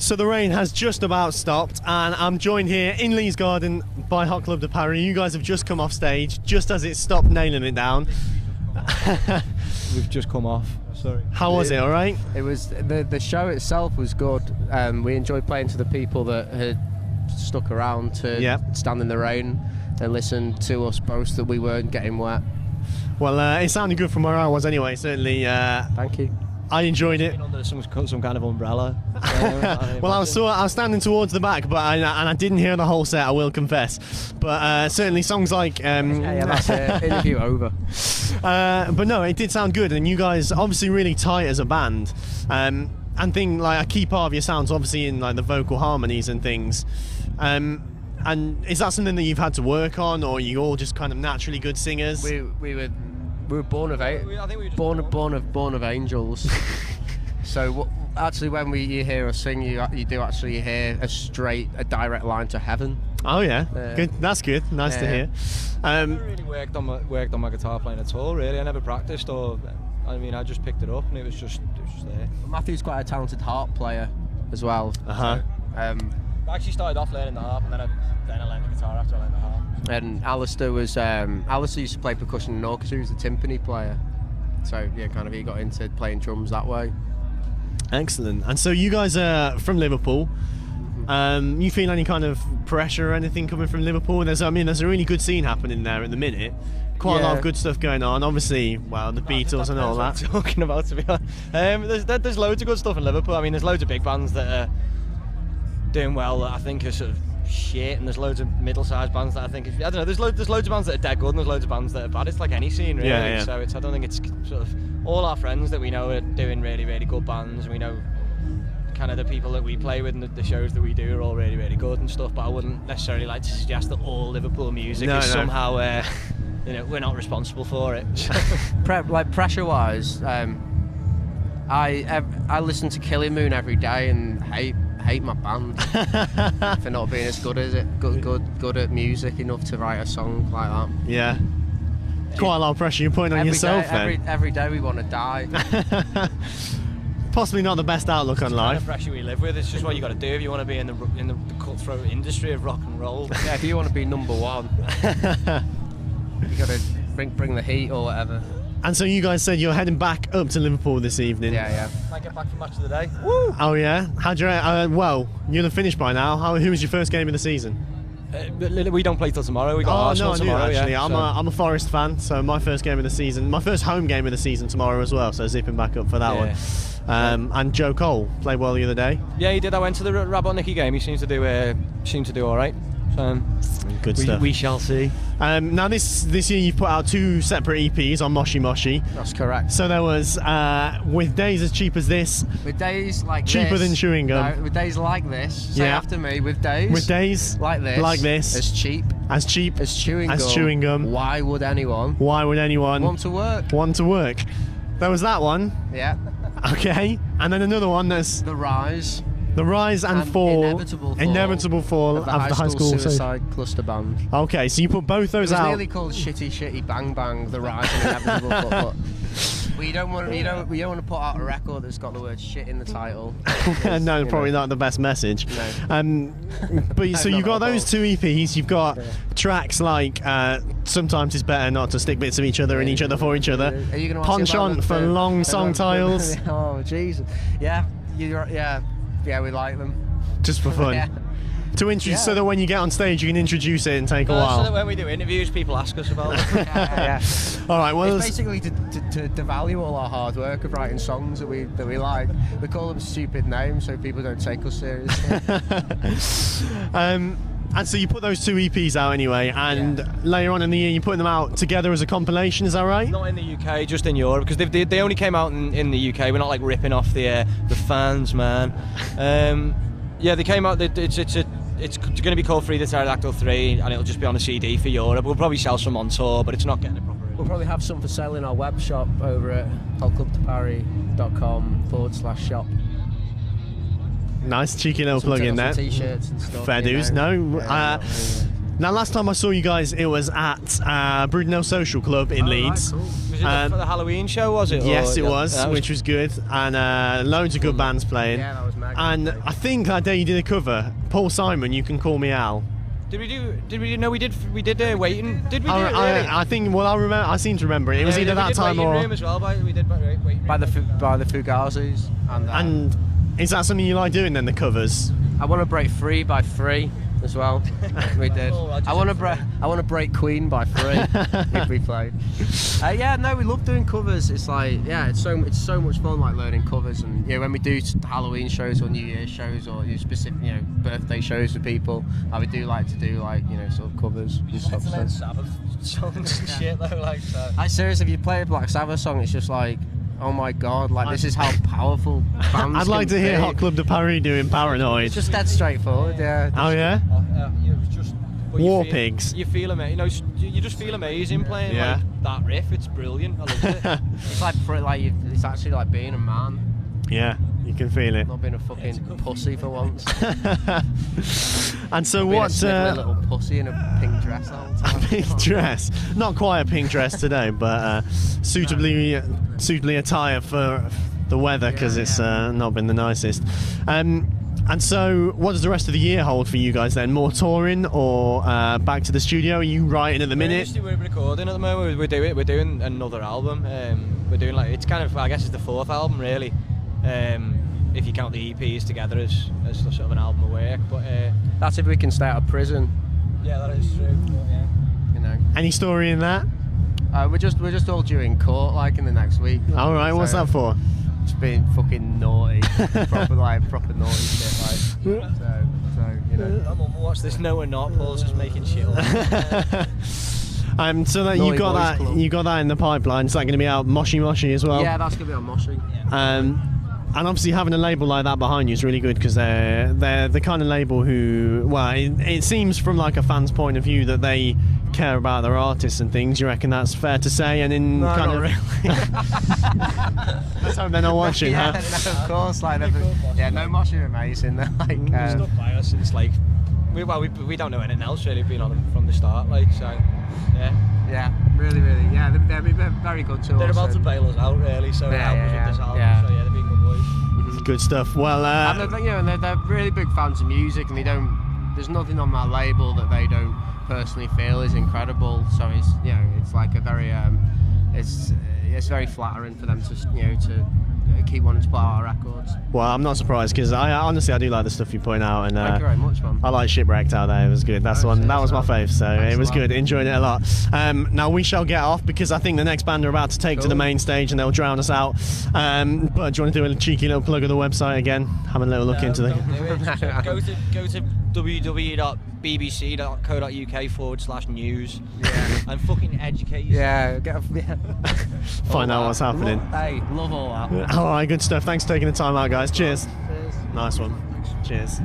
So the rain has just about stopped, and I'm joined here in Lee's Garden by Hot Club de Paris. You guys have just come off stage just as it stopped nailing it down. We've just come off. Sorry. How was it? All right. It was the show itself was good. We enjoyed playing to the people that had stuck around to stand in the rain and listen to us boast that we weren't getting wet. Well, it sounded good from where I was anyway. Certainly. Thank you. I enjoyed it. Under some kind of umbrella. Well, I was standing towards the back, but I didn't hear the whole set, I will confess. But certainly songs like yeah, that's it. Interview over. But no, it did sound good, and you guys obviously really tight as a band. And a key part of your sound's obviously in like the vocal harmonies and things. And is that something that you've had to work on, or are you all just kind of naturally good singers? We were born of angels. So actually, when you hear us sing, you do actually hear a direct line to heaven. Oh yeah, good. That's good. Nice to hear. I never really worked on my guitar playing at all. Really, I never practiced, I just picked it up and it was just there. Matthew's quite a talented harp player as well. So, I actually started off learning the harp, and then I learned the guitar after I learned the harp. And Alistair used to play percussion in orchestra. He was a timpani player, so yeah, kind of he got into playing drums that way. Excellent. And so you guys are from Liverpool. You feel any kind of pressure or anything coming from Liverpool? There's a really good scene happening there at the minute. Quite a lot of good stuff going on. Obviously, well, the Beatles and all that. Talking about, to be honest, there's loads of good stuff in Liverpool. I mean, there's loads of big bands that are doing well that I think are sort of shit, and there's loads of middle-sized bands that I think there's loads of bands that are dead good, and there's loads of bands that are bad. It's like any scene, really. Yeah. So I don't think it's sort of all our friends that we know are doing really, really good bands, and we know kind of the people that we play with and the shows that we do are all really, really good and stuff. But I wouldn't necessarily like to suggest that all Liverpool music is somehow we're not responsible for it. Pressure-wise, I listen to Killing Moon every day and hate my band for not being as good at music enough to write a song like that. Yeah. Quite a lot of pressure you're putting on yourself then. Every day we want to die. Possibly not the best outlook on life. It's the pressure we live with. It's just what you got to do if you want to be in the cutthroat industry of rock and roll. Yeah, if you want to be number one, you got to bring the heat or whatever. And so you guys said you're heading back up to Liverpool this evening. Yeah. Might get back for match of the day. Woo! Oh yeah. How'd you? Well, you'll have finished by now. Who was your first game of the season? We don't play till tomorrow. We got Arsenal tomorrow. Actually, yeah, I'm a Forest fan, so my first game of the season, my first home game of the season tomorrow as well. So zipping back up for that one. And Joe Cole played well the other day. Yeah, he did. I went to the Rabotnicki game. He seems to do all right. So, good stuff. We shall see. Now this year you've put out 2 separate EPs on Moshi Moshi. That's correct. So there was With Days As Cheap As This. With Days Like Cheaper This. Than Chewing Gum. No, with Days Like This. Say after me. With Days. With Days Like This. Like This. As cheap. As cheap. As chewing gum. As chewing gum. Why would anyone want to work? There was that one. Yeah. Okay. And then another one that's The Rise and Fall, inevitable fall of the high school suicide cluster band. Okay, so you put both those out. It was nearly called Shitty Bang Bang, The Rise and Inevitable Fall. But we don't want to put out a record that's got the word shit in the title. No, probably not the best message. No. But so you've got those 2 EPs. You've got tracks like Sometimes It's Better Not to Stick Bits of Each Other and Each Other for Each Other. Are you gonna Penchant for long song titles. Oh Jesus! Yeah, yeah, we like them. Just for fun. Yeah. To introduce, so that when you get on stage, you can introduce it and take a while. So that when we do interviews, people ask us about it. Yeah. All right. Well, it's basically to devalue all our hard work of writing songs that we like. We call them stupid names so people don't take us seriously. And so you put those 2 EPs out anyway, and later on in the year you're putting them out together as a compilation, is that right? Not in the UK, just in Europe, because they only came out in the UK. We're not like ripping off the fans, man. Yeah, they came out. It's going to be called Free the Pterodactyl 3, and it'll just be on a CD for Europe. We'll probably sell some on tour, but it's not getting a proper release. We'll probably have some for sale in our web shop over at hotclubtoparis.com/shop. Nice cheeky little plug in there. T-shirts and stuff. Fair dues. No. Now, last time I saw you guys, it was at Brudenell Social Club in Leeds. Right, cool. Was it for the Halloween show, was it? Yes, it was, which was good. And loads of good bands playing. Yeah, that was mega. And I think that day you did a cover, Paul Simon, You Can Call Me Al. Did we did Waiting. Did we do it really? I think, well, I seem to remember it. It was either that time or... Room as well, we did Waiting by the Fugazis. And is that something you like doing then, the covers? I Want to Break Free by Free as well. We did. I want to break Queen by Free. If we played. We love doing covers. It's like, it's so much fun, like learning covers. And when we do Halloween shows or New Year's shows or specific birthday shows for people, we do like to do sort of covers and stuff. Sabbath songs and shit though, like so. Seriously, if you play a Black Sabbath song, it's just like, oh my god, like this is how powerful bands I'd like to hear be. Hot Club de Paris doing Paranoid. It's just dead straightforward, yeah. Oh yeah? Just War Pigs. You feel amazing. You just feel amazing playing like that riff. It's brilliant. I love it. It's actually like being a man. Yeah, you can feel it. Not being a fucking pussy for once. And so being what? A little pussy in a pink dress all the time. A pink dress. Not quite a pink dress today, but suitably attired for the weather because it's not been the nicest. And so, what does the rest of the year hold for you guys then? More touring or back to the studio? Are you writing at the minute? We're recording at the moment. We're doing another album. We're doing it's kind of, I guess it's the 4th album really. If you count the EPs together as sort of an album of work. But that's if we can stay out of prison. Yeah, that is true. But, Any story in that? We're just all due in court in the next week. All right, what's that for? Just being fucking naughty, proper naughty shit, I'm on watch this. No, we're not. Paul's just making shit up. So that you got that in the pipeline. Is that going to be out Moshi as well? Yeah, that's going to be on Moshi. And obviously having a label like that behind you is really good because they're the kind of label who, well, it seems from like a fan's point of view that they care about their artists and things. You reckon that's fair to say? And in no, kind not of really. Let's hope they're not watching, yeah, huh? No, of course, no, Moshi are amazing. They're stuck by us. It's like we don't know anything else really. Being on them from the start, really, yeah, they've been very good to us. They're about to bail us out, really. So help us with this album. So they're being good boys. Good stuff. Well, and they're really big fans of music, and there's nothing on that label that they don't personally feel is incredible. So it's like a very it's very flattering for them to keep wanting to play our records. Well, I'm not surprised because I do like the stuff you point out, and thank you very much, man. I like Shipwrecked out there. It was good. That's the one. That was my fave. So it was good. Enjoyed it a lot. Now we shall get off because I think the next band are about to take to the main stage and they'll drown us out. But do you want to do a cheeky little plug of the website again? Have a little look into the. Go to www.bbc.co.uk/news and fucking educate yourself. Find out what's happening. Love all that. All right, good stuff. Thanks for taking the time out, guys. Cheers. Nice one. Cheers.